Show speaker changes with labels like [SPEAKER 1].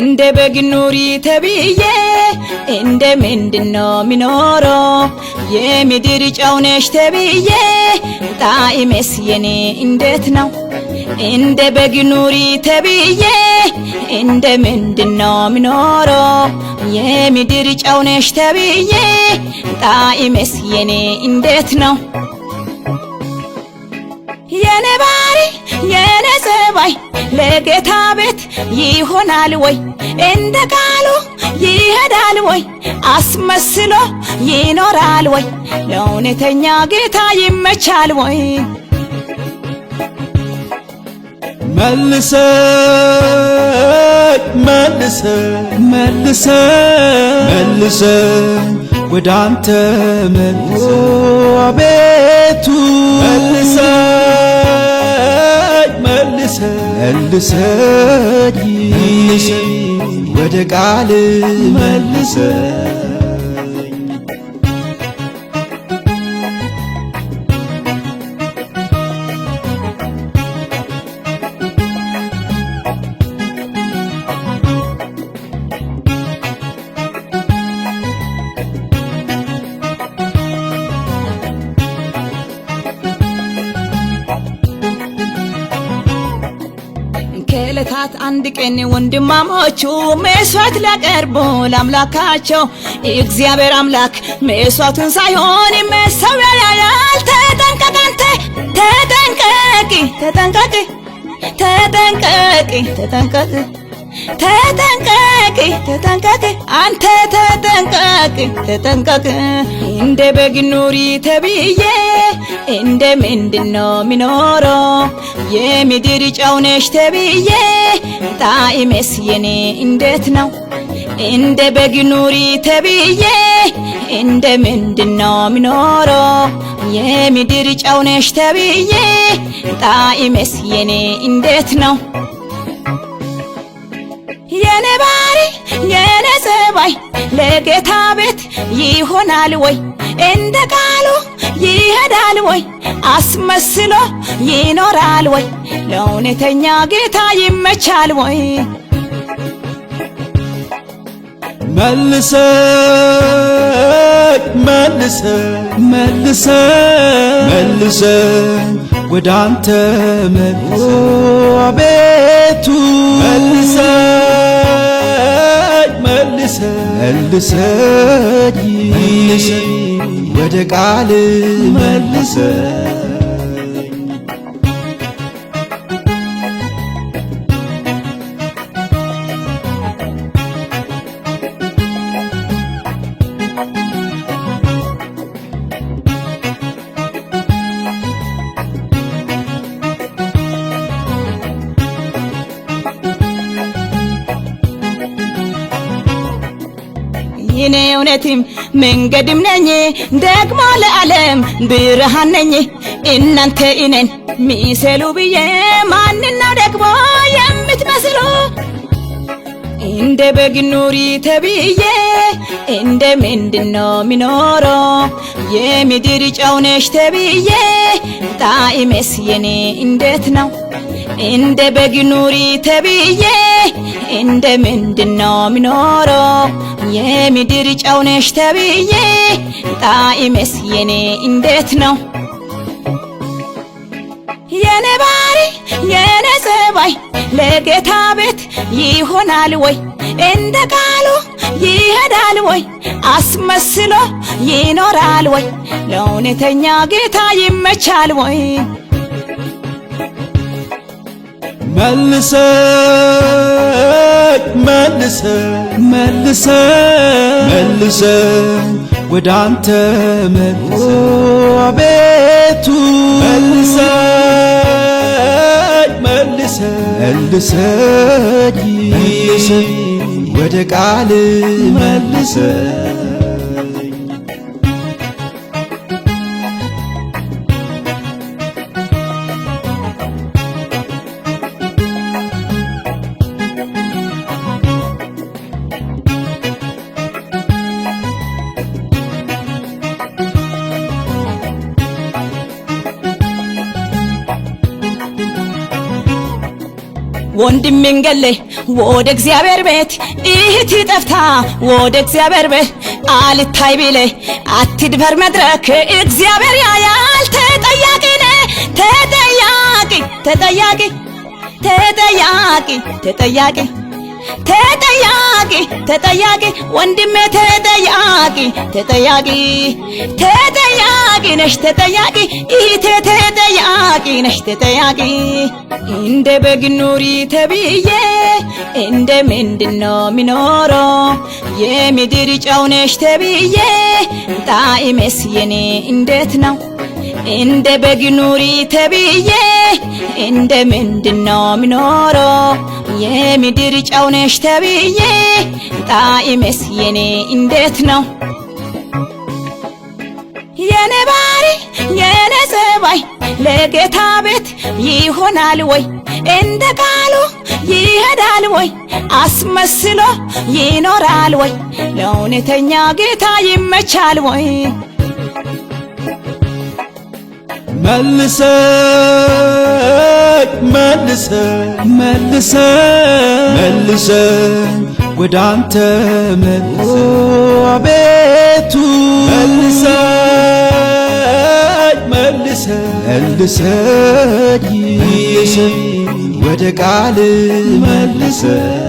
[SPEAKER 1] እንደ በግ ኑሪ ተብዬ እንደ ምንድነው ሚኖረው የምድር ጨው ነሽ ተብዬ ጣዕሜስ የኔ እንዴት ነው እንደ በግ ኑሪ ተብዬ እንደ ምንድነው ሚኖረው የምድር ጨው ነሽ ተብዬ ጣዕሜስ የኔ እንዴት ነው የኔ ባሪ የኔ ሰባይ ለጌታ ቤት ይሆናል ወይ እንደ ቃሉ ይሄዳል ወይ አስመስሎ ይኖራል ወይ ለእውነተኛ ጌታ ይመቻል ወይ
[SPEAKER 2] መልሰኝ ወደ አንተ አቤቱ መልሰኝ ወደ ቃል መልሰኝ
[SPEAKER 1] ከዕለታት አንድ ቀን ወንድማሞቹ መስዋዕት ሊያቀርቡ ለአምላካቸው እግዚአብሔር አምላክ መስዋዕቱን ሳይሆን መሠዊያ ያያል ተጠንቀቅ አንተ ተጠንቀቅ አንተ ተጠንቀቅ እንደ በግ ኑሪ ተብዬ እንደ ምንድነው ሚኖረው የምድር ጨው ነሽ ተብዬ ጣዕሜስ የኔ እንዴት ነው እንደ በግ ኑሪ ተብዬ እንደ ምንድነው ሚኖረው የምድር ጨው ነሽ ተብዬ ጣዕሜስ የኔ እንዴት ነው የኔ ባሪ የኔ ሰባይ ለጌታ ቤት ይሆናል ወይ እንደ ቃሉ ይሄዳል ወይ አስመስሎ ይኖራል ወይ ለእውነተኛ ጌታ ይመቻል ወይ
[SPEAKER 2] መልሰኝ ወደ አንተ አቤቱ መልሰኝ ወደ ቃል መልሰኝ
[SPEAKER 1] እኔ እውነትም መንገድም ነኝ ደግሞ ለዓለም ብርሃን ነኝ እናንተ እኔን ሚሰሉ ብዬ ማንነው ደግሞ የምትመስሉ እንደ በግ ኑሪ ተብዬ እንደ ምንድነው ሚኖረው የምድር ጨው ነሽ ተብዬ ጣዕሜስ የኔ እንዴት ነው እንደ በግ ኑሪ ተብዬ እንደ ምንድነው ሚኖረው የምድር ጨው ነሽ ተብዬ ጣዕሜስ የኔ እንዴት ነው የኔ ባሪ የኔ ሰባይ ለጌታ ቤት ይሆናል ወይ እንደ ቃሉ ይሄዳል ወይ አስመስሎ ይኖራል ወይ ለእውነተኛ ጌታ ይመቻል ወይ
[SPEAKER 2] መልሰኝ ወደ አንተ አቤቱ መልሰኝ ወደ ቃል መልሰኝ
[SPEAKER 1] ወንድሜን ገለህ ወደ እግዚአብሔር ቤት እህት ጠፍታ ወደ እግዚአብሔር ቤት አልታይ ቢለህ አትድፈር መድረክ እግዚአብሔር ያያል ተጠያቂ ነህ ተጠያቂ ተጠያቂ ተጠያቂ ተጠያቂ ተጠያቂ ተጠያቂ ወንድሜ ተጠያቂ ተጠያቂ ተጠያቂ ነሽ ተጠያቂ እህቴ ተጠያቂ ነሽ ተጠያቂ እንደ በግ ኑሪ ተብዬ እንደ ምንድነው ሚኖረው የምድር ጨው ነሽ ተብዬ ጣዕሜስ የኔ እንዴት ነው እንደ በግ ኑሪ ተብዬ እንደ ምንድነው ሚኖረው የምድር ጨው ነሽ ተብዬ ጣዕሜስ የኔ እንዴት ነው የኔ ባሪ የኔ ጸባይ ለጌታ ቤት ይሆናል ወይ እንደ ቃሉ ይሄዳል ወይ አስመስሎ ይኖራል ወይ ለእውነተኛ ጌታ ይመቻል ወይ
[SPEAKER 2] መልሰን ወደ አንተ አቤቱ መልሰን ወደ ቃል መልሰን